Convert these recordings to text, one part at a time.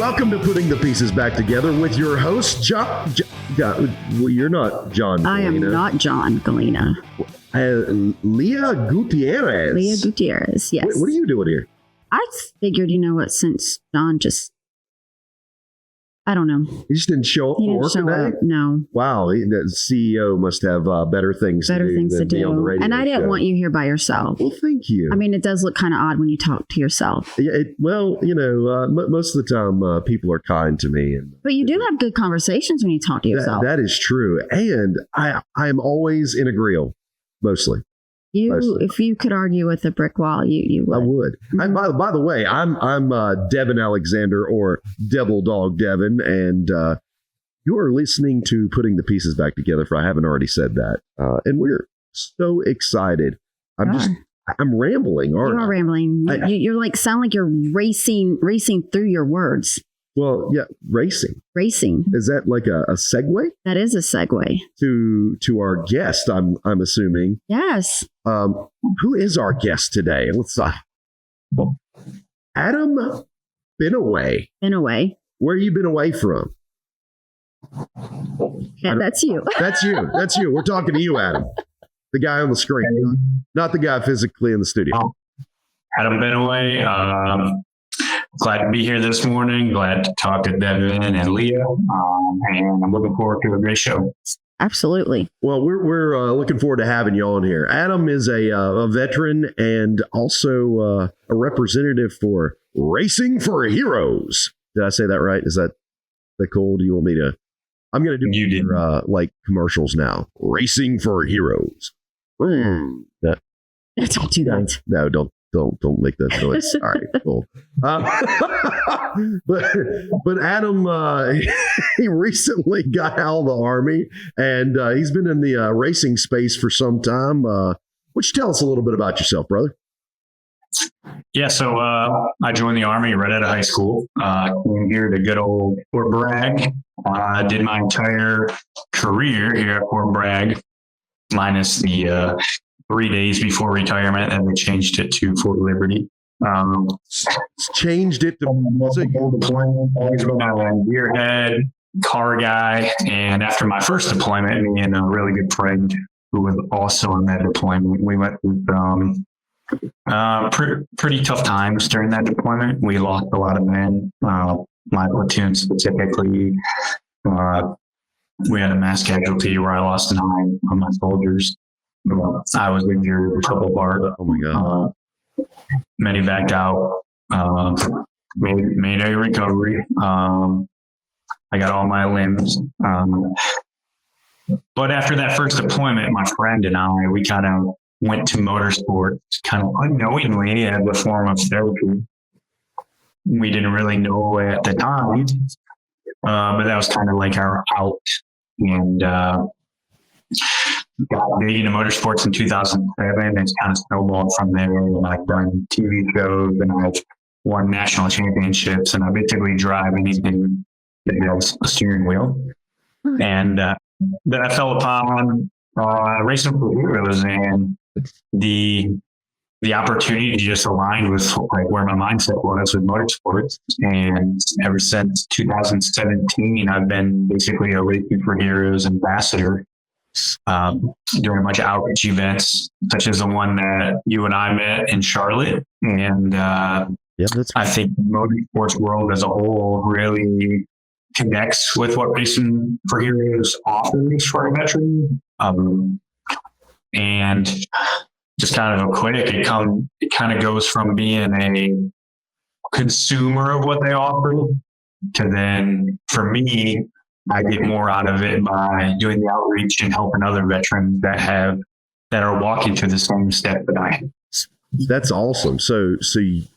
Welcome to Putting the Pieces Back Together with your host, John. Well, you're not John Galena. I am not John Galena. Leah Gutierrez. Leah Gutierrez, yes. What are you doing here? I figured, since John I don't know. He just didn't show up He for didn't work show today? up, no. Wow, the CEO must have better things to do than be on the radio And I didn't show. want you here by yourself. Well, thank you. I mean, it does look kind of odd when you talk to yourself. Yeah, most of the time people are kind to me. But you do have good conversations when you talk to yourself. That is true. And I'm always in agreeal, mostly. If you could argue with a brick wall, you would. I would. And by the way, I'm Devin Alexander, or Devil Dog Devin, and you are listening to Putting the Pieces Back Together. If I haven't already said that, and we're so excited. I'm rambling. You are rambling. You're sound like you're racing through your words. Well, yeah, racing. Is that like a segue? That is a segue to our guest. I'm assuming. Yes. Who is our guest today? Let's Adam Benaway. Benaway. Where you been away from? Yeah, that's you. That's you. We're talking to you, Adam. The guy on the screen, not the guy physically in the studio. Adam Benaway. Glad to be here this morning. Glad to talk to Devin and Leah. And I'm looking forward to a great show. Absolutely. Well, we're looking forward to having you on here. Adam is a veteran and also a representative for Racing for Heroes. Did I say that right? Is that cool? Do you want me to? I'm going to do your, like commercials now. Racing for Heroes. Don't do that. No, don't make that noise. All right, cool. But Adam, he recently got out of the Army, and he's been in the racing space for some time. Why don't you tell us a little bit about yourself, brother? Yeah, so I joined the Army right out of high school. Came here to good old Fort Bragg. Did my entire career here at Fort Bragg, minus the 3 days before retirement, and they changed it to Fort Liberty. Changed it to deployment. Always been a gearhead, car guy, and after my first deployment, me and a really good friend who was also on that deployment, we went through pretty tough times during that deployment. We lost a lot of men. My platoon specifically, we had a mass casualty where I lost 9 of my soldiers. I was injured a couple bars. Oh my God. Many backed out. Made a recovery. I got all my limbs. But after that first deployment, my friend and I, we kind of went to motorsports kind of unknowingly as a form of therapy. We didn't really know at the time, but that was kind of like our out. And got big into motorsports in 2007, and it's kind of snowballed from there. And I've done TV shows, and I've won national championships, and I basically drive anything that has a steering wheel. And then I fell upon Racing for Heroes, and the opportunity just aligned with like where my mindset was with motorsports. And ever since 2017, I've been basically a Racing for Heroes ambassador, doing a bunch of outreach events, such as the one that you and I met in Charlotte. And I think the motorsports world as a whole really connects with what Racing for Heroes offers for a veteran. And just kind of a quick, it kind of goes from being a consumer of what they offer to then, for me, I get more out of it by doing the outreach and helping other veterans that are walking through the same step that I have. That's awesome. So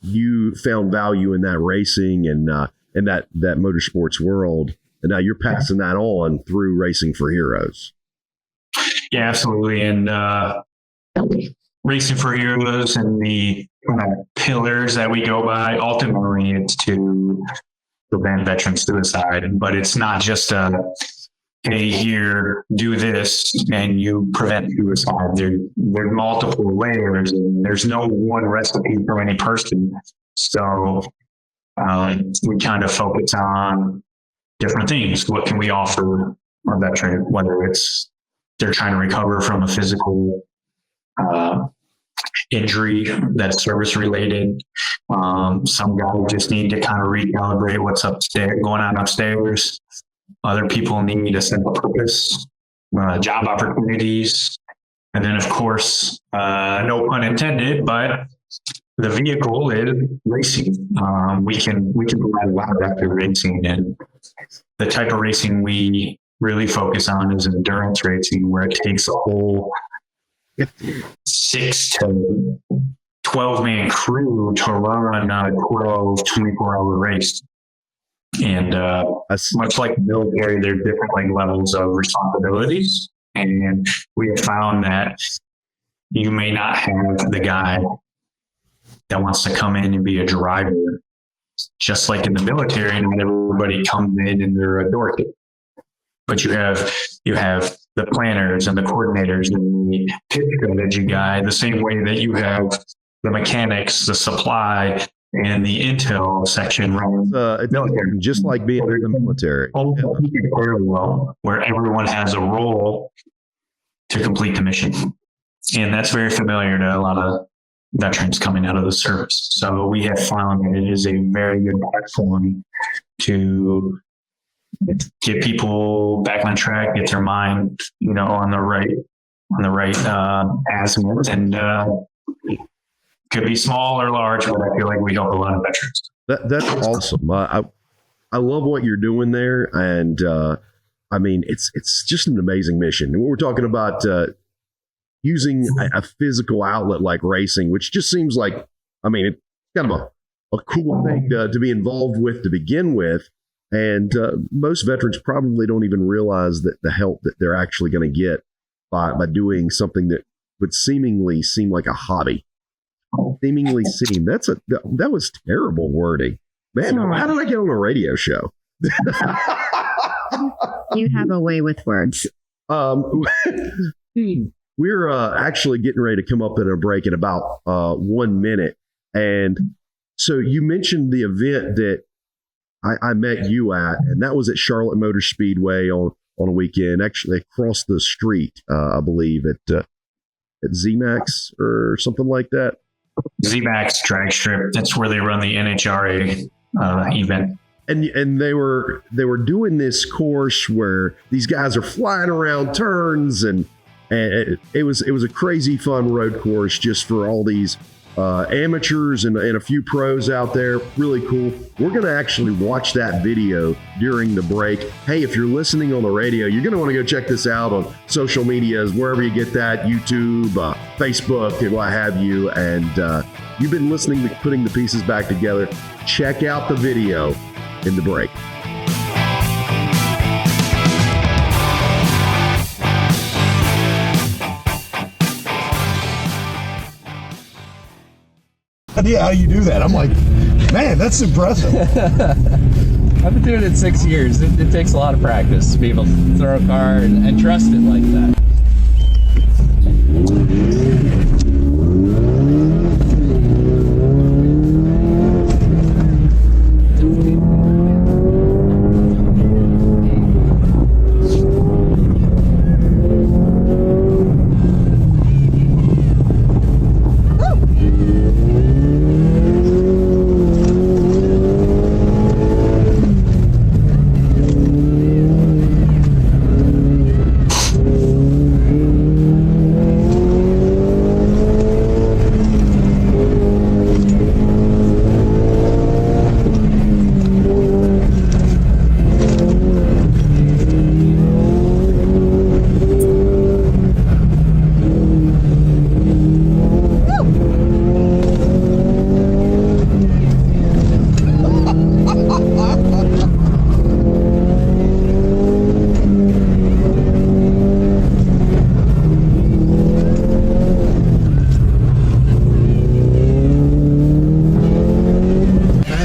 you found value in that racing and that motorsports world, and now you're passing that on through Racing for Heroes. Yeah, absolutely. And Racing for Heroes and the pillars that we go by, ultimately it's to prevent veteran suicide. But it's not just hey, here, do this, and you prevent suicide. There's multiple layers, and there's no one recipe for any person. So we kind of focus on different things. What can we offer a veteran, whether it's they're trying to recover from a physical injury that's service related. Some guys just need to kind of recalibrate what's upstairs, going on upstairs. Other people need a sense of purpose, job opportunities. And then, of course, no pun intended, but the vehicle is racing. We can provide a lot of that through racing, and the type of racing we really focus on is endurance racing, where it takes a whole 6 to 12 man crew to run a 24-hour race. And much like the military, there's different levels of responsibilities. And we have found that you may not have the guy that wants to come in and be a driver. Just like in the military, and everybody comes in and they're a dorky. But you have the planners and the coordinators and the pitch strategy guy, the same way that you have the mechanics, the supply, and the intel section running military. Just like being in the military. Well, where everyone has a role to complete the mission. And that's very familiar to a lot of veterans coming out of the service. So we have found that it is a very good platform to get people back on track, get their mind, on the right azimuth, and could be small or large, but I feel like we help a lot of veterans. That's awesome. I love what you're doing there, and it's just an amazing mission. And we're talking about using a physical outlet like racing, which just seems like, it's kind of a cool thing to be involved with to begin with. And most veterans probably don't even realize that the help that they're actually going to get by doing something that would seemingly seem like a hobby. That was terrible wording. Man, how did I get on a radio show? You have a way with words. We're actually getting ready to come up in a break in about 1 minute. And so you mentioned the event that I met you at, and that was at Charlotte Motor Speedway on a weekend, actually across the street, I believe, at ZMAX or something like that. ZMAX drag strip. That's where they run the NHRA event. And they were doing this course where these guys are flying around turns, and it was a crazy fun road course just for all these amateurs and a few pros out there. Really cool. We're going to actually watch that video during the break. Hey, if you're listening on the radio, you're going to want to go check this out on social medias, wherever you get that, YouTube, Facebook, and what have you. And you've been listening to Putting the Pieces Back Together. Check out the video in the break. Idea how you do that. I'm like, man, that's impressive. I've been doing it 6 years. It takes a lot of practice to be able to throw a car and trust it like that.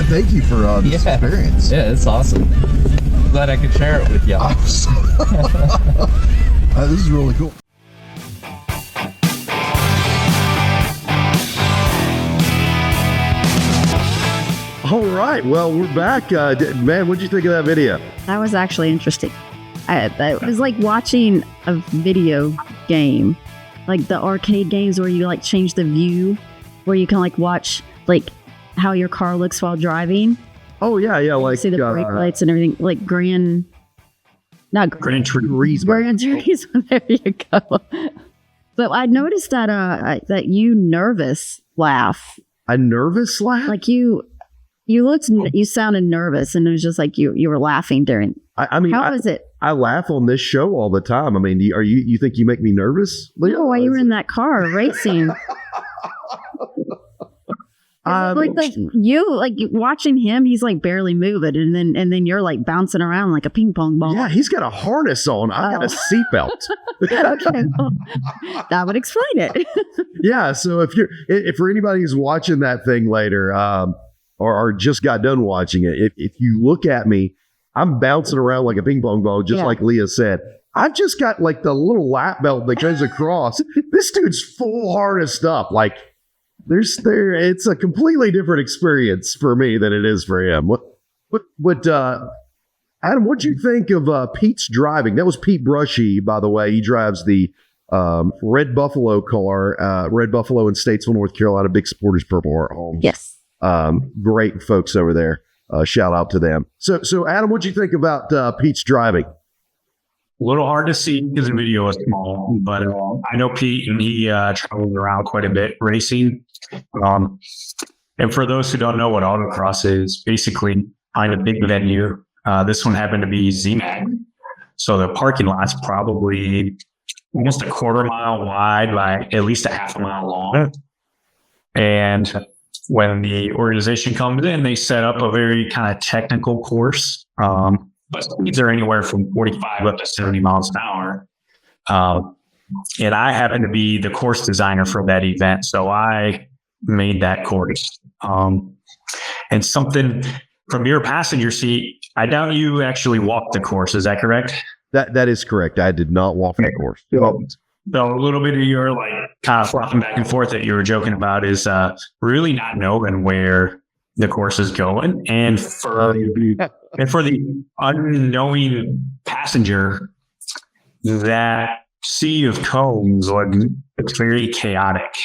Thank you for this experience. Yeah, it's awesome. Glad I could share it with y'all. This is really cool. All right. Well, we're back. Man, what'd you think of that video? That was actually interesting. It was like watching a video game, like the arcade games where you like change the view, where you can like watch like how your car looks while driving. Oh yeah, like see the brake lights and everything, like Gran Turismo. Gran Turismo. There you go. But I noticed that that you nervous laugh. A nervous laugh? Like you sounded nervous, and it was just like you were laughing during. I mean, how is it? I laugh on this show all the time. I mean, you think you make me nervous? No, while you were in that car racing. Like watching him, he's like barely moving, and then you're like bouncing around like a ping pong ball. Yeah, he's got a harness on. I got a seatbelt. Okay, well, that would explain it. Yeah, so if for anybody who's watching that thing later, or just got done watching it, if you look at me, I'm bouncing around like a ping pong ball, just like Leah said. I've just got like the little lap belt that goes across. This dude's full harnessed up, like. It's a completely different experience for me than it is for him. Adam, what'd you think of Pete's driving? That was Pete Brushy, by the way. He drives the Red Buffalo car, Red Buffalo in Statesville, North Carolina, big supporters, Purple Heart Homes. Yes. Great folks over there. Shout out to them. So Adam, what'd you think about Pete's driving? A little hard to see because the video is small, but I know Pete, and he travels around quite a bit racing. And for those who don't know what autocross is, basically find a big venue. This one happened to be ZMAG. So the parking lot's probably almost a quarter mile wide by at least a half a mile long. And when the organization comes in, they set up a very kind of technical course. But speeds are anywhere from 45 up to 70 miles an hour. And I happen to be the course designer for that event. So I made that course. And something from your passenger seat, I doubt you actually walked the course. Is that correct? That is correct. I did not walk the course. So a little bit of your like kind of flopping back and forth that you were joking about is really not knowing where the course is going. And for the unknowing passenger, that sea of cones, like, it's very chaotic,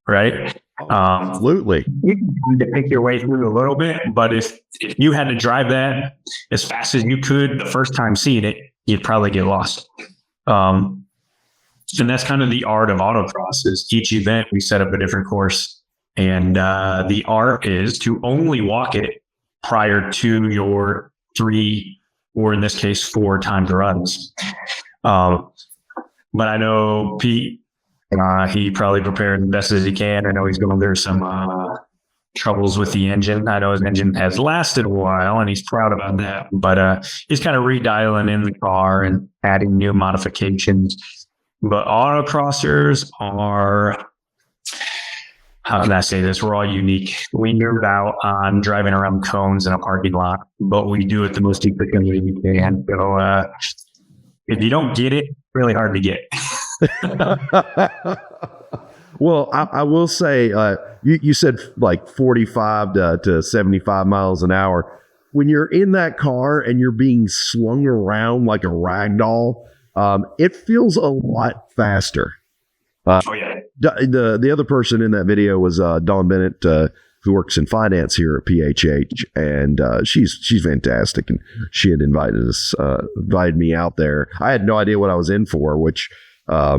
right? Absolutely. You need to pick your way through a little bit, but if you had to drive that as fast as you could the first time seeing it, you'd probably get lost. And that's kind of the art of autocross. Is each event we set up a different course, and the art is to only walk it prior to your 3, or in this case 4 timed runs. But I know Pete, he probably prepared the best as he can. I know he's going through some troubles with the engine. I know his engine has lasted a while, and he's proud about that. But he's kind of redialing in the car and adding new modifications. But autocrossers are, how can I say this? We're all unique. We nerd out on driving around cones in a parking lot, but we do it the most efficiently we can. So if you don't get it, really hard to get. Well, I will say, you said like 45 to 75 miles an hour. When you're in that car and you're being slung around like a rag doll, it feels a lot faster. Oh yeah. The other person in that video was Dawn Bennett, who works in finance here at PHH, and she's fantastic. And she had invited me out there. I had no idea what I was in for, which I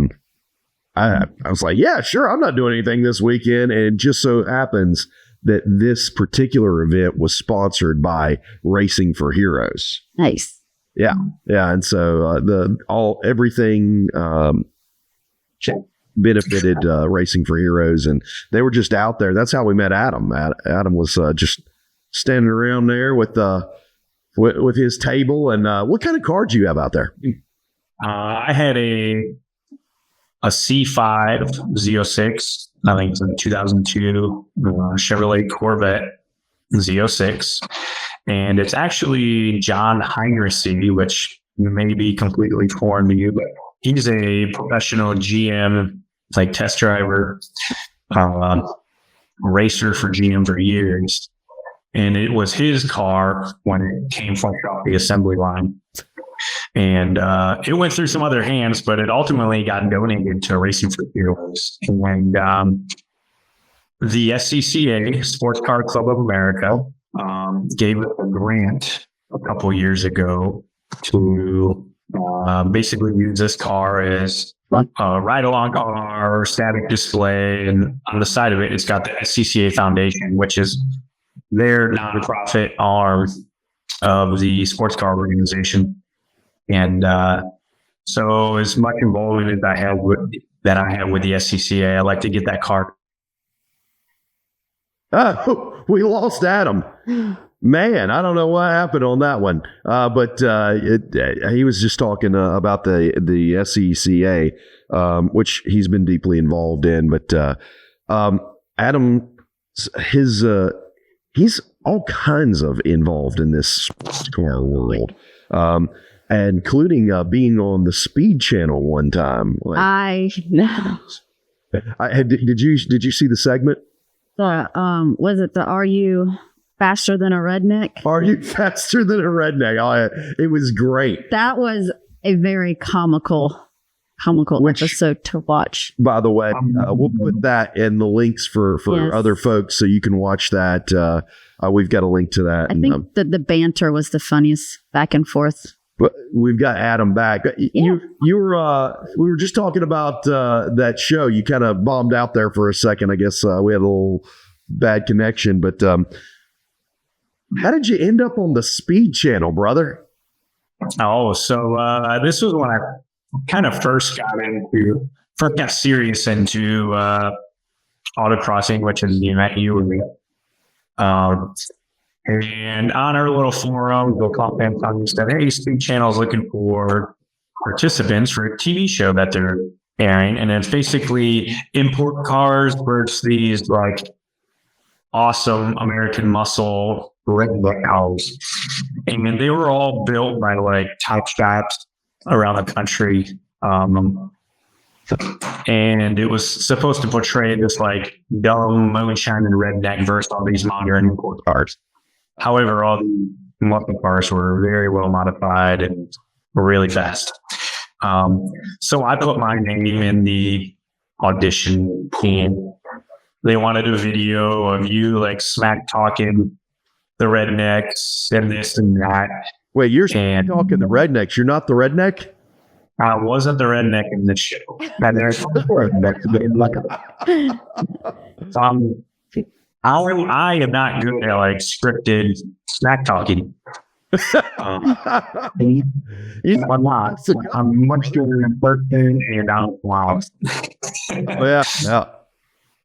was like, yeah, sure, I'm not doing anything this weekend. And it just so happens that this particular event was sponsored by Racing for Heroes. Nice. Yeah, and so everything benefited Racing for Heroes, and they were just out there. That's how we met Adam. Adam was just standing around there with his table. And what kind of car do you have out there? I had a C5 Z06. I think it's a 2002 Chevrolet Corvette Z06. And it's actually John Heinrichsey, which may be completely foreign to you, but he's a professional GM, like test driver, racer for GM for years. and it was his car when it came fresh off the assembly line. And it went through some other hands, but it ultimately got donated to Racing for Heroes. And the SCCA, Sports Car Club of America, gave us a grant a couple years ago to basically use this car as a ride-along car, static display, and on the side of it, it's got the SCCA Foundation, which is their nonprofit arm of the sports car organization. And so, as much involvement as I have with the SCCA, I like to get that car. We lost Adam. Man, I don't know what happened on that one. But he was just talking about the SCCA, which he's been deeply involved in. But Adam, he's all kinds of involved in this car world, including being on the Speed Channel one time. I know. Did you see the segment? Was it the Are You Faster Than a Redneck? Are you faster than a redneck? It was great. That was a very comical episode to watch. By the way, we'll put that in the links for Yes. other folks so you can watch that. We've got a link to that. I think that the banter was the funniest back and forth. But we've got Adam back. Yeah. We were just talking about that show. You kind of bombed out there for a second. I guess we had a little bad connection. But how did you end up on the Speed Channel, brother? Oh, so this was when I kind of first got serious into autocrossing, which is the event you were in. And on our little forum, we'll comment on said, hey, Speed Channel's looking for participants for a TV show that they're airing. And it's basically import cars versus these like awesome American muscle redneck cars. And they were all built by like top shops around the country. And it was supposed to portray this like dumb moonshine and redneck versus all these modern import cars. However, all the muscle cars were very well modified and were really fast. So I put my name in the audition team. They wanted a video of you like smack talking the rednecks and this and that. Wait, you're talking the rednecks. You're not the redneck? I wasn't the redneck in the show. And there's rednecks. I am not good at like scripted smack talking. I'm not. I'm much good in person and I'm loud. Yeah.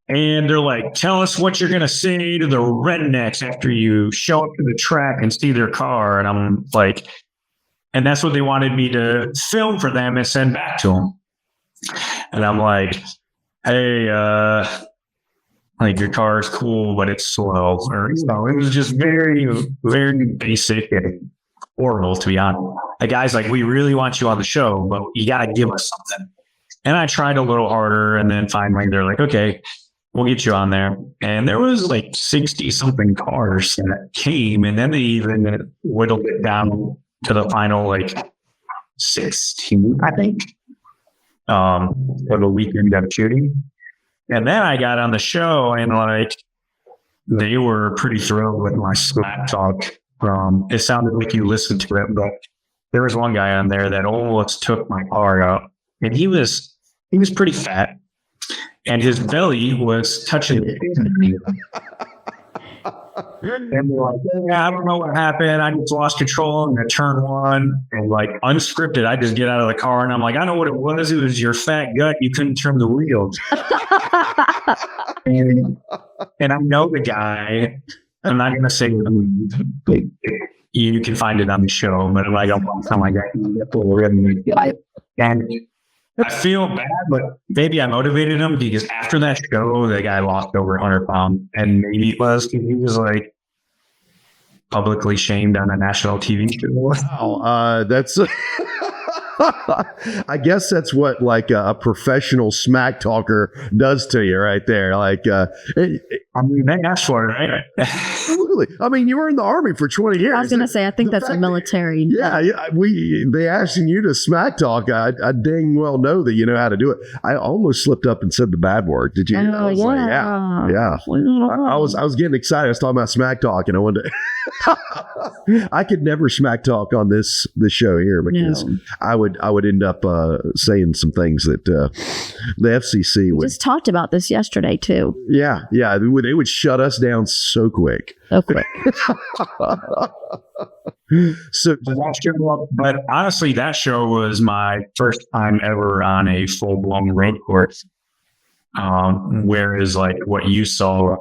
And they're like, tell us what you're going to say to the rednecks after you show up to the track and see their car. And I'm like, and that's what they wanted me to film for them and send back to them. And I'm like, hey, like your car is cool, but it's slow. Or, it was just very, very basic and horrible, to be honest. The guy's like, we really want you on the show, but you got to give us something. And I tried a little harder, and then finally they're like, okay, we'll get you on there. And there was like 60 something cars that came, and then they even whittled it down to the final like 16, I think, for the weekend of shooting. And then I got on the show and like they were pretty thrilled with my smack talk. It sounded like you listened to it, but there was one guy on there that almost took my car out, and he was pretty fat, and his belly was touching it. And they're like, yeah, I don't know what happened. I just lost control in turn one. And like unscripted, I just get out of the car and I'm like, I know what it was. It was your fat gut. You couldn't turn the wheels. and I know the guy. I'm not going to say you can find it on the show, but I don't want to sound like that. And I feel bad, but maybe I motivated him because after that show, the guy lost over 100 pounds. And maybe it was because he was like publicly shamed on a national TV show. Wow, that's I guess that's what like a professional smack talker does to you right there. Like, I mean, they asked for it, right? absolutely. I mean, you were in the Army for 20 years. I was going to say, I think The that's a fact- military. Yeah, they asking you to smack talk. I dang well know that you know how to do it. I almost slipped up and said the bad word. Did you? I Oh, was like, yeah. I was getting excited. I was talking about smack talk, and I wanted to. I could never smack talk on this show here because No. I would end up saying some things that the FCC We would. just talked about this yesterday, too. Yeah, they would shut us down so quick. So quick. So That show, but honestly, that show was my first time ever on a full blown road course. Whereas, like what you saw,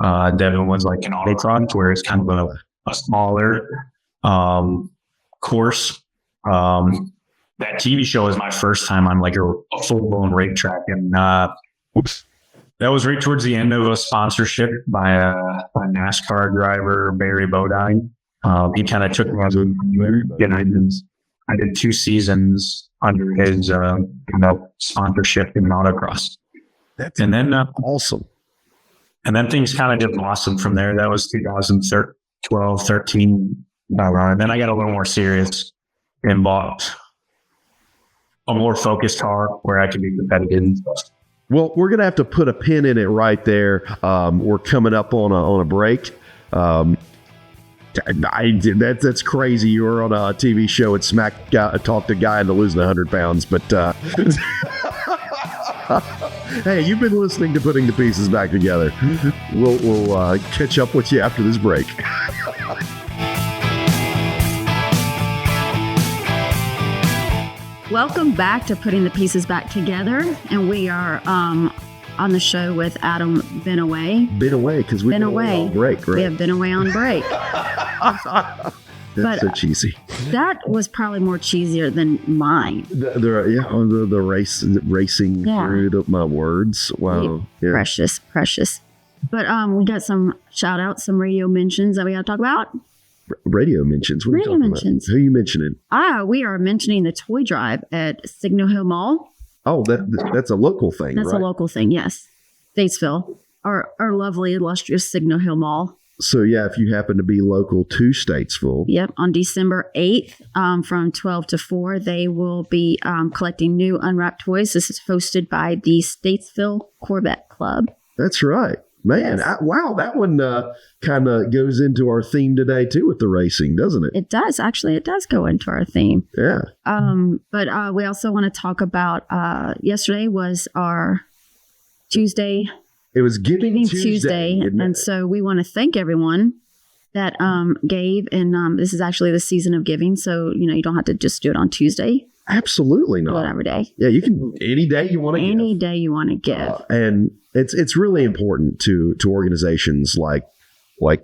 Devin, was like an autocross, where it's kind of a smaller course. That TV show was my first time on like a full blown racetrack, and that was right towards the end of a sponsorship by a NASCAR driver, Barry Bodine. He kind of took me as a, and I did 2 seasons under his sponsorship in autocross. that's And then awesome. and then things kind of just blossomed from there. That was 2012, 13. And then I got a little more serious and bought a more focused car where I could be competitive and stuff. Well, we're gonna have to put a pin in it right there. We're coming up on a break. That's crazy. You were on a TV show and talked a guy into losing 100 pounds, but hey, you've been listening to Putting the Pieces Back Together. We'll catch up with you after this break. Welcome back to Putting the Pieces Back Together. And we are on the show with Adam Benaway. Been away because we've been Away. on break, right? We have been away on break. That's but- so cheesy. That was probably more cheesier than mine. The racing Yeah. through my words. Wow. Yeah. Precious. But we got some shout outs, some radio mentions that we got to talk about. Radio mentions. What are you Radio talking mentions. about? Who are you mentioning? We are mentioning the toy drive at Signal Hill Mall. Oh, that's a local thing, That's right? a local thing, yes. Statesville, our lovely, illustrious Signal Hill Mall. So, yeah, if you happen to be local to Statesville, Yep, on December 8th from 12 to 4, they will be collecting new unwrapped toys. This is hosted by the Statesville Corvette Club. that's right. Man, Yes. wow, that one kind of goes into our theme today, too, with the racing, doesn't it? It does, actually. It does go into our theme. Yeah. But we also want to talk about, yesterday was our Tuesday, It was Giving Tuesday. isn't it? And so we want to thank everyone that gave. And this is actually the season of giving. So, you don't have to just do it on Tuesday. Absolutely Do it not. every day. Yeah, you can any day you want to Any day you want to give. and it's really important to organizations like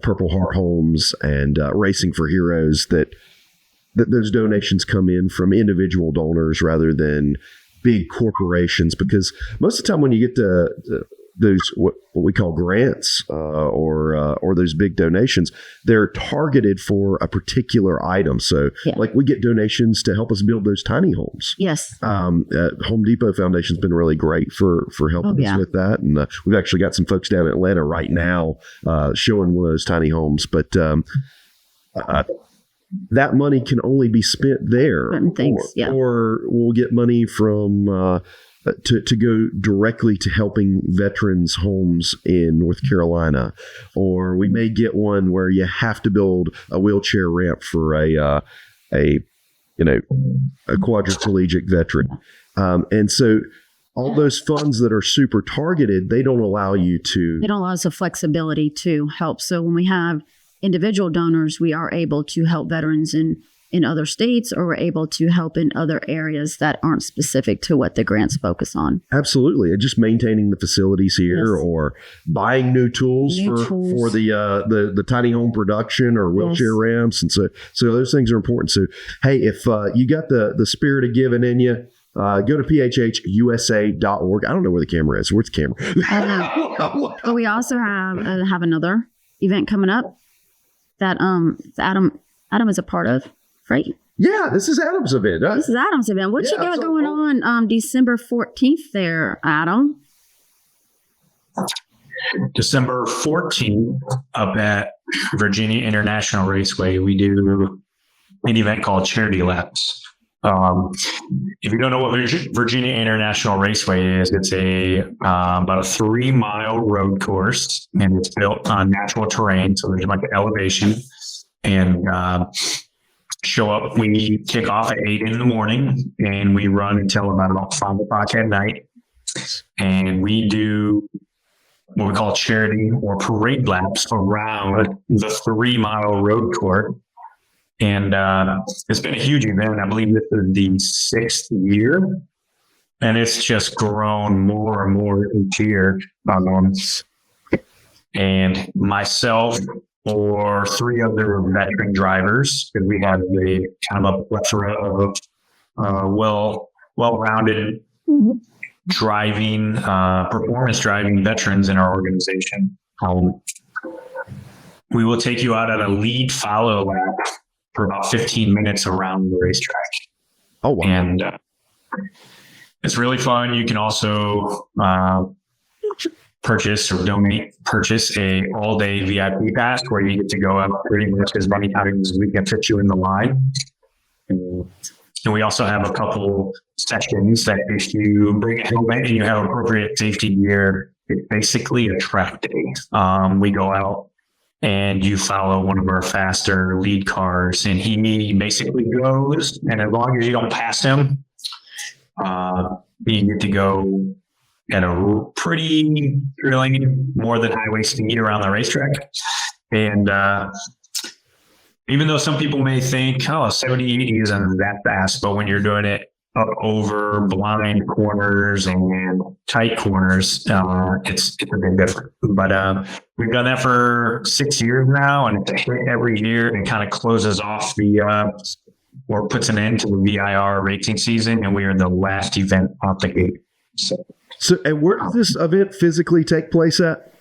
Purple Heart Homes and Racing for Heroes that those donations come in from individual donors rather than big corporations, because most of the time when you get to those what we call grants or those big donations, they're targeted for a particular item. So Yeah. like we get donations to help us build those tiny homes. Yes. Home Depot Foundation's been really great for helping Oh, yeah. us with that, and we've actually got some folks down in Atlanta right now showing one of those tiny homes. But that money can only be spent there, Certain things, yeah. or we'll get money from to go directly to helping veterans' homes in North Carolina, or we may get one where you have to build a wheelchair ramp for a quadriplegic veteran. And so all those funds that are super targeted, they don't allow you to. It allows the flexibility to help. So when we have individual donors, we are able to help veterans in other states, or we're able to help in other areas that aren't specific to what the grants focus on. Absolutely. And just maintaining the facilities here, Yes. or buying new tools for the tiny home production or wheelchair ramps. And so those things are important. So, hey, if you got the spirit of giving in you, go to phhusa.org. I don't know where the camera is. Where's the camera? I don't know. But we also have another event coming up that Adam is a part of, right? Yeah, this is Adam's event. This is Adam's event. What you got going on December 14th there, Adam? December 14th up at Virginia International Raceway, we do an event called Charity Laps. If you don't know what Virginia International Raceway is, it's about a 3-mile road course, and it's built on natural terrain. So there's like an elevation, and show up. We kick off at 8 in the morning, and we run until about 5 o'clock at night. And we do what we call charity or parade laps around the 3-mile road course. And it's been a huge event. I believe this is the 6th year, and it's just grown more and more each year. And myself or 3 other veteran drivers, because we have a kind of a plethora of well-rounded driving, performance driving veterans in our organization. We will take you out on a lead follow lap for about 15 minutes around the racetrack. Oh, wow. And it's really fun. You can also purchase a all-day VIP pass where you get to go out pretty much as many times as we can fit you in the line. And we also have a couple sessions that if you bring a helmet and you have appropriate safety gear, it's basically a track day. We go out and you follow one of our faster lead cars, and he basically goes, and as long as you don't pass him, you get to go at a pretty thrilling, more than highway speed around the racetrack. And even though some people may think, 70, 80 isn't that fast, but when you're doing it up over blind corners and tight corners, it's a bit different. But we've done that for 6 years now, and it's a hit every year, and kind of closes off or puts an end to the VIR racing season, and we are the last event off the gate. So, and where does this event physically take place at?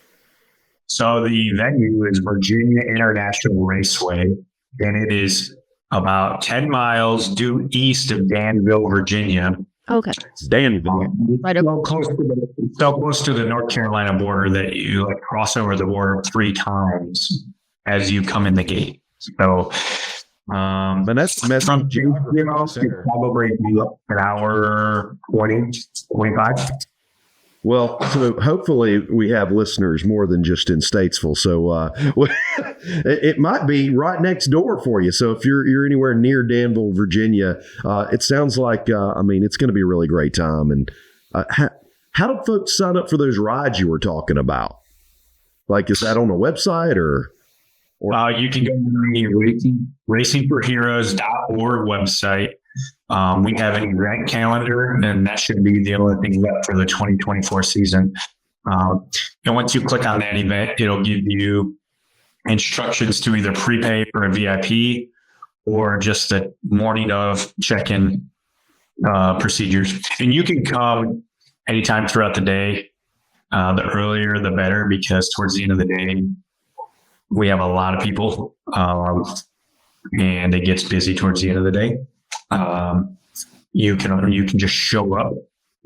So the venue is Virginia International Raceway, and it is about 10 miles due east of Danville, Virginia. Okay. Danville. Right So close to the North Carolina border that you cross over the border 3 times as you come in the gate. So, But that's from Danville, it's probably an hour 20, 25. Well, so hopefully we have listeners more than just in Statesville. So it might be right next door for you. So if you're anywhere near Danville, Virginia, it sounds like, it's going to be a really great time. And how do folks sign up for those rides you were talking about? Like, is that on a website or? You can go to the racingforheroes.org website. We have an event calendar, and that should be the only thing left for the 2024 season. And once you click on that event, it'll give you instructions to either prepay for a VIP or just the morning of check-in procedures. And you can come anytime throughout the day. The earlier, the better, because towards the end of the day, we have a lot of people, and it gets busy towards the end of the day. You can just show up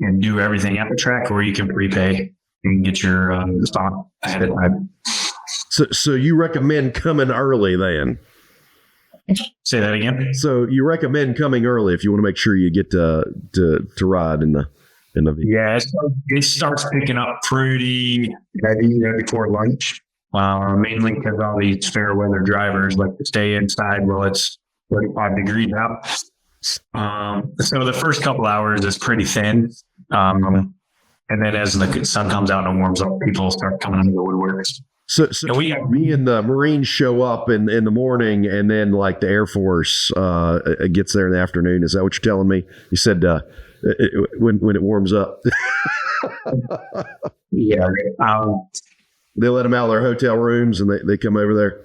and do everything at the track, or you can prepay and get your spot ahead of time. So you recommend coming early then? Say that again. So you recommend coming early if you want to make sure you get to ride in the. Yeah, it starts picking up pretty heavy before lunch. Mainly because all these fair weather drivers like to stay inside while it's 35 degrees out. So the first couple hours is pretty thin. And then as the sun comes out and warms up, people start coming into the woodworks. So me and the Marines show up in the morning, and then like the Air Force gets there in the afternoon. Is that what you're telling me? You said when it warms up. Yeah. They let them out of their hotel rooms and they come over there.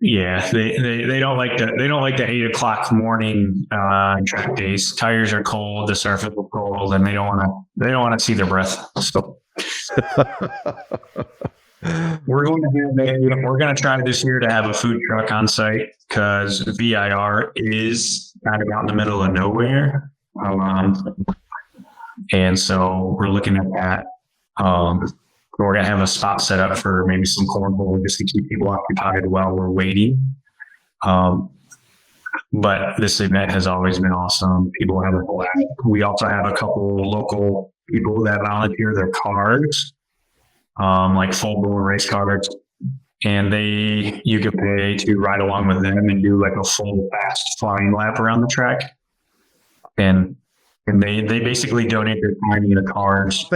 Yeah, they don't like the 8 o'clock morning track days. Tires are cold, the surface is cold, and they don't want to see their breath. So. We're going to try this year to have a food truck on site because VIR is kind of out in the middle of nowhere. And so we're looking at that. We're going to have a spot set up for maybe some cornhole just to keep people occupied while we're waiting. But this event has always been awesome. People have a blast. We also have a couple local people that volunteer their cars, like full-blown race cars, and you can pay to ride along with them and do like a full fast flying lap around the track. And they basically donate their time in the cars.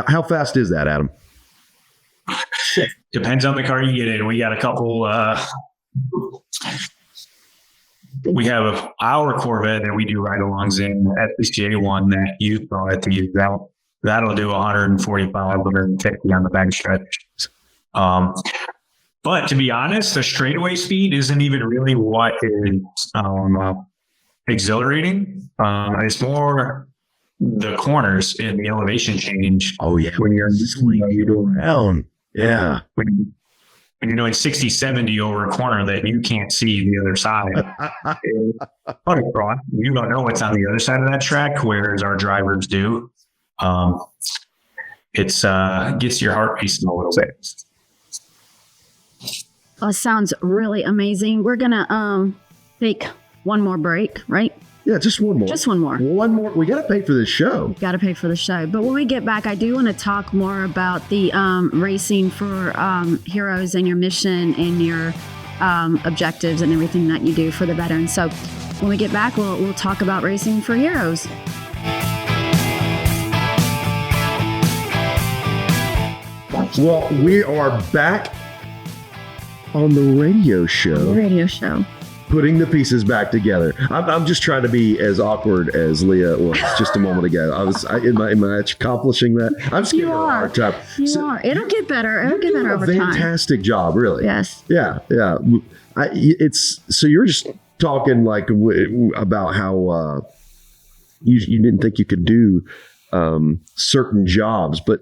How fast is that, Adam? Depends on the car you get in. We got a couple. We have our Corvette that we do ride-alongs in, FCA one that you saw at the event. That'll do 145, 150 on the back stretch. But to be honest, the straightaway speed isn't even really what is exhilarating. It's more the corners and the elevation change. Oh yeah, when you're doing around. Yeah. When you're doing 60, 70 over a corner that you can't see the other side. You don't know what's on the other side of that track, whereas our drivers do. It's gets your heart racing a little bit. Sounds really amazing. We're gonna take one more break, right? Yeah, just one more. Just one more. One more. We got to pay for this show. Got to pay for the show. But when we get back, I do want to talk more about the racing for heroes and your mission and your objectives and everything that you do for the veterans. So when we get back, we'll talk about racing for heroes. Well, we are back on the radio show. Putting the pieces back together. I'm just trying to be as awkward as Leah was just a moment ago. Am I accomplishing that? I'm just giving her a hard time. You are. It'll get better. It'll get better over time. Fantastic job, really. Yes. Yeah. So you're just talking like about how you didn't think you could do certain jobs, but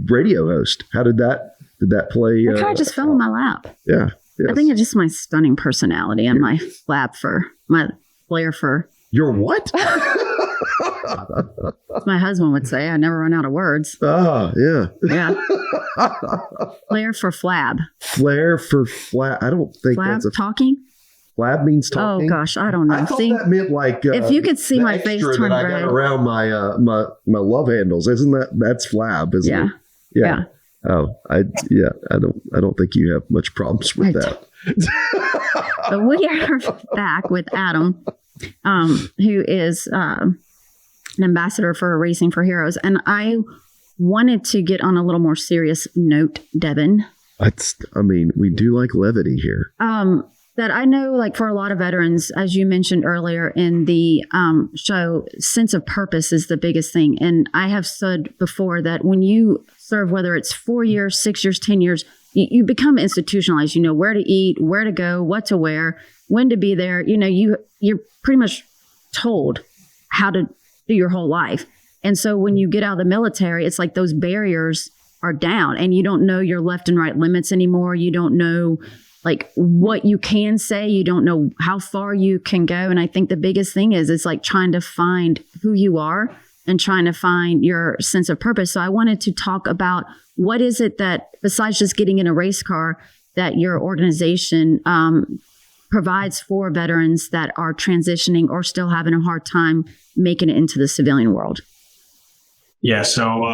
radio host. How did that play? I kind of just fell in my lap. Yeah. Yes. I think it's just my stunning personality and my flair for. Your what? My husband would say. I never run out of words. Ah, yeah. Yeah. Flair for flab. Flair for flab. I don't think flab that's a talking. Flab means talking. Oh gosh, I don't know. I thought that meant like if you could see my face turn that I got around my love handles, isn't that's flab? Isn't it? Yeah. Oh, I don't think you have much problems with that. But we are back with Adam, who is an ambassador for Racing for Heroes, and I wanted to get on a little more serious note, Devin. We do like levity here. That I know, like for a lot of veterans, as you mentioned earlier in the show, sense of purpose is the biggest thing. And I have said before that when you serve, whether it's 4 years, 6 years, 10 years, you become institutionalized. You know where to eat, where to go, what to wear, when to be there. You know, you're pretty much told how to do your whole life. And so when you get out of the military, it's like those barriers are down and you don't know your left and right limits anymore. You don't know like what you can say. You don't know how far you can go. And I think the biggest thing is like trying to find who you are and trying to find your sense of purpose. So I wanted to talk about what is it that, besides just getting in a race car, that your organization provides for veterans that are transitioning or still having a hard time making it into the civilian world. Yeah. So,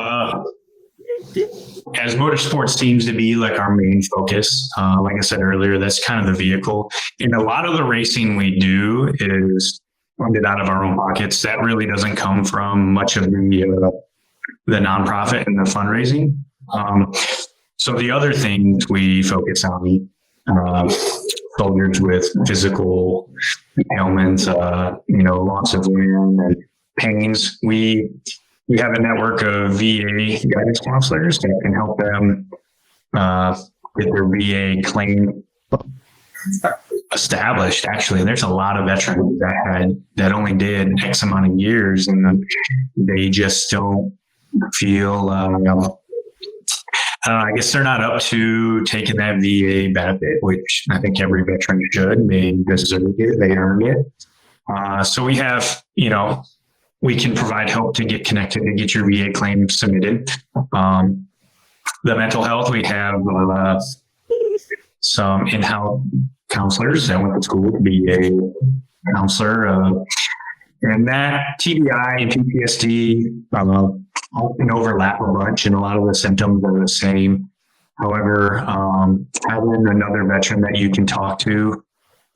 as motorsports seems to be like our main focus, like I said earlier, that's kind of the vehicle. And a lot of the racing we do is funded out of our own pockets. That really doesn't come from much of the nonprofit and the fundraising. So the other things we focus on, soldiers with physical ailments, loss of limb and pains. We have a network of VA guidance counselors that can help them get their VA claim established. Actually, there's a lot of veterans that only did X amount of years, and they just don't feel I guess they're not up to taking that VA benefit, which I think every veteran should. They deserve it. They earn it. So we have, we can provide help to get connected to get your VA claim submitted. The mental health, we have some in-house counselors that went to school to be a counselor. And that TBI and PTSD often overlap a bunch, and a lot of the symptoms are the same. However, having another veteran that you can talk to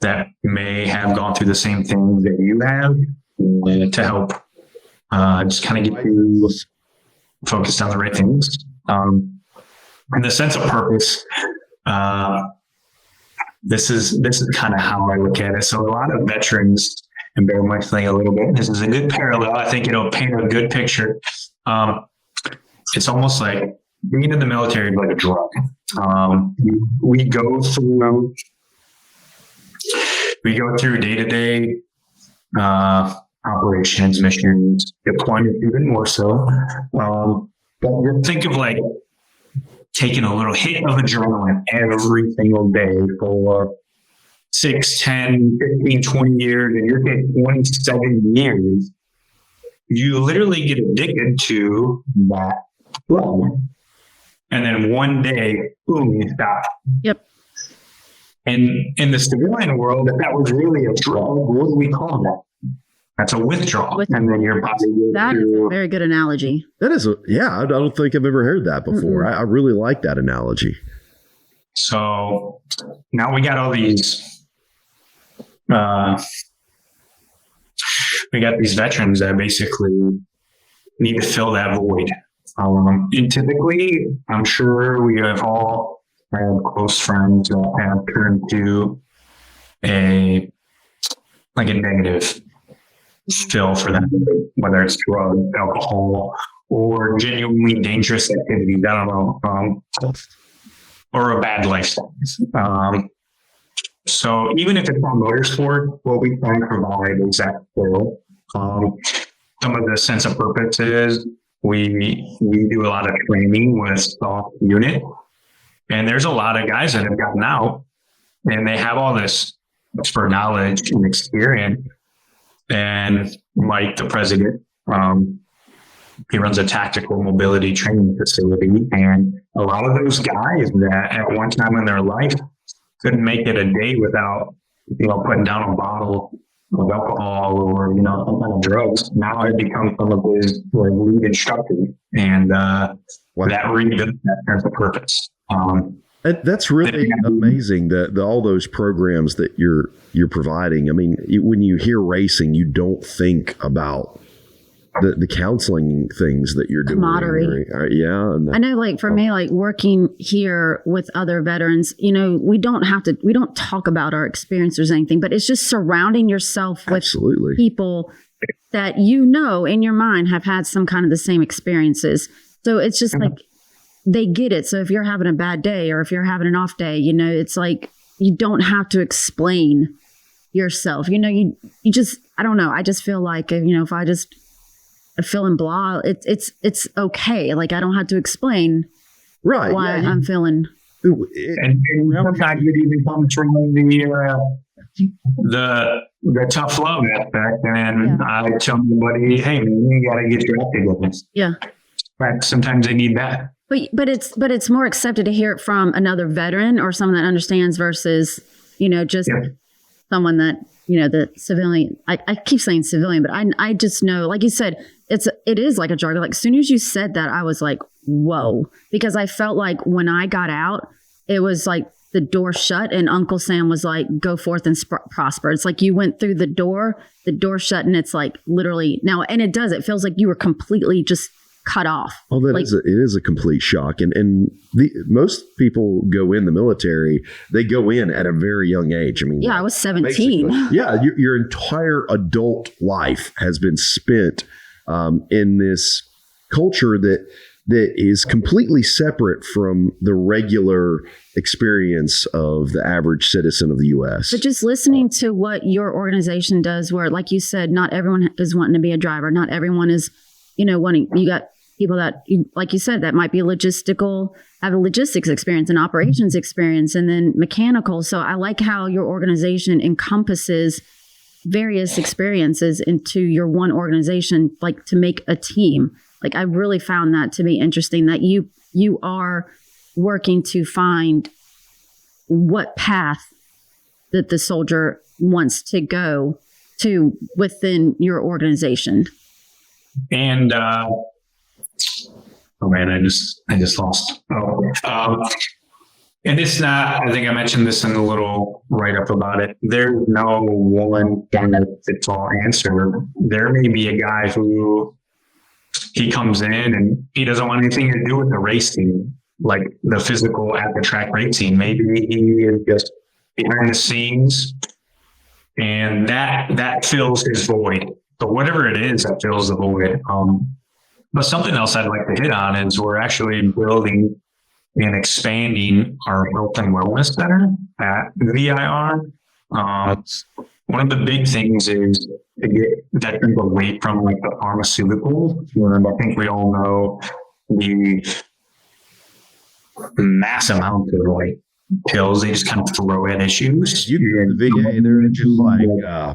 that may have gone through the same things that you have to help just kind of get you focused on the right things. And the sense of purpose, this is kind of how I look at it. So a lot of veterans, and bear with me a little bit, this is a good parallel. I think it'll paint a good picture. It's almost like being in the military is like a drug. We go through day-to-day operations, missions, deployment, even more so. But think of like taking a little hit of adrenaline every single day for 6, 10, 15, 20 years, and you're getting 27 years. You literally get addicted to that drug. And then one day, boom, you stop. Yep. And in the civilian world, if that was really a drug, what do we call that? That's a withdrawal. And then your body goes That is a very good analogy. That is I don't think I've ever heard that before. I really like that analogy. So now we got all these, we got these veterans that basically need to fill that void. And typically, I'm sure we have all had close friends that have turned to a negative fill for them, whether it's drugs, alcohol, or genuinely dangerous activities. I don't know, or a bad lifestyle. So even if it's on motorsport, what we can provide is that fill. Some of the sense of purpose is we do a lot of training with soft unit, and there's a lot of guys that have gotten out and they have all this expert knowledge and experience. And Mike, the president, he runs a tactical mobility training facility. And a lot of those guys that at one time in their life couldn't make it a day without, putting down a bottle of alcohol or, some kind of drugs, now it becomes some of his lead instructors. And that really does that sense of purpose. That's really amazing that all those programs that you're providing. I mean, when you hear racing, you don't think about the counseling things that you're doing. Camaraderie. Yeah. I know, like for me, like working here with other veterans, we don't talk about our experiences or anything, but it's just surrounding yourself with people that in your mind have had some kind of the same experiences. So it's just like, they get it. So if you're having a bad day or if you're having an off day, it's like you don't have to explain yourself. You just, I don't know. I just feel like, if I just feeling blah, it's okay. Like I don't have to explain why I'm feeling. And sometimes it even comes from the tough love aspect. And I tell somebody, hey, man, you got to get your active with this. Yeah. Right. Sometimes they need that. But it's more accepted to hear it from another veteran or someone that understands versus, just someone that, the civilian, I keep saying civilian, but I just know, like you said, it is like a drug. Like as soon as you said that, I was like, whoa, because I felt like when I got out, it was like the door shut and Uncle Sam was like, go forth and prosper. It's like you went through the door shut, and it's like literally now, and it feels like you were completely just cut off. Oh, it is a complete shock. And most people go in the military, they go in at a very young age. I mean, I was 17. Your entire adult life has been spent in this culture that is completely separate from the regular experience of the average citizen of the U.S. But just listening to what your organization does, where, like you said, not everyone is wanting to be a driver. Not everyone is, wanting. You got people that, like you said, that might be have a logistics experience and operations experience, and then mechanical. So I like how your organization encompasses various experiences into your one organization, like to make a team. Like I really found that to be interesting, that you are working to find what path that the soldier wants to go to within your organization. And oh man, I just lost. And it's not, I think I mentioned this in a little write-up about it. There's no one fits all answer. There may be a guy who he comes in and he doesn't want anything to do with the racing, like the physical at the track racing. Maybe he is just behind the scenes, and that fills his void. But whatever it is that fills the void. But something else I'd like to hit on is we're actually building and expanding our health and wellness center at VIR. One of the big things is to get veterans away from like the pharmaceutical. I think we all know the mass amount of like pills they just kind of throw at issues. You get the VA, they're just like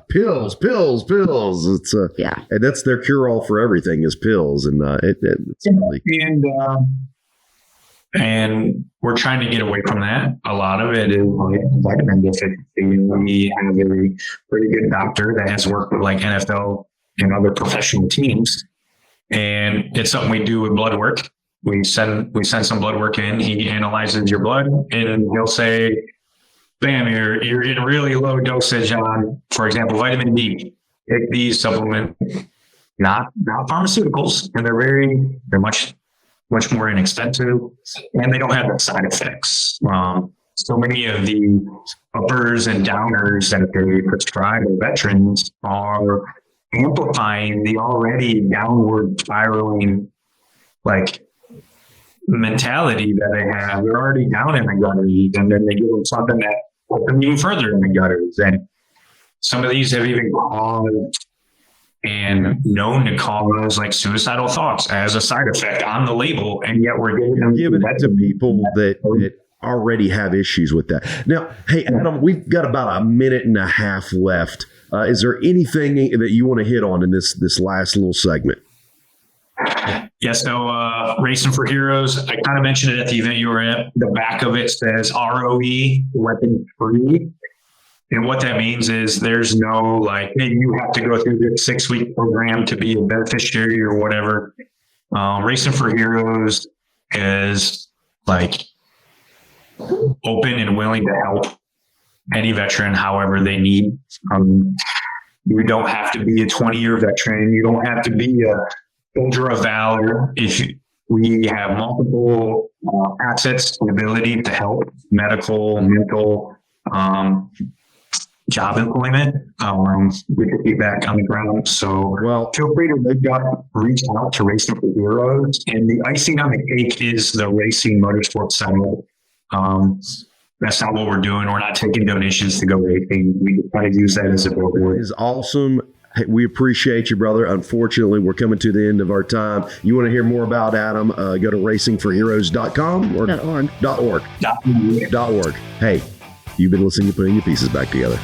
pills. It's yeah, and that's their cure all for everything is pills, and it's really and we're trying to get away from that. A lot of it is like vitamin deficiency. We have a pretty good doctor that has worked with like NFL and other professional teams, and it's something we do with blood work. We send some blood work in. He analyzes your blood, and he'll say, "Bam, you're in really low dosage on, for example, vitamin D. Take these supplements, not pharmaceuticals, and they're much more inexpensive, and they don't have the side effects. So many of the uppers and downers that they prescribe to veterans are amplifying the already downward spiraling like mentality that they have. They're already down in the gutters, and then they give them something that puts them even further in the gutters. And some of these have even caused and known to cause like suicidal thoughts as a side effect on the label, and yet we're giving it to people that already have issues with that. Now, hey, Adam, we've got about a minute and a half left. Is there anything that you want to hit on in this last little segment? Yes, no, Racing for Heroes. I kind of mentioned it at the event you were at. The back of it says ROE, weapon free. And what that means is there's no like, hey, you have to go through this 6-week program to be a beneficiary or whatever. Racing for Heroes is like open and willing to help any veteran however they need. You don't have to be a 20-year veteran. You don't have to be a soldier of valor. We have multiple assets and ability to help, medical, mental, job employment. We could be back on the ground. So feel free to reach out to Racing for Heroes. And the icing on the cake is the Racing Motorsports Center. That's not what we're doing. We're not taking donations to go racing. We try to use that as a billboard. Is awesome. Hey, we appreciate you, brother. Unfortunately, we're coming to the end of our time. You want to hear more about Adam, go to racingforheroes.com or .org. .org. Hey, you've been listening to Putting Your Pieces Back Together.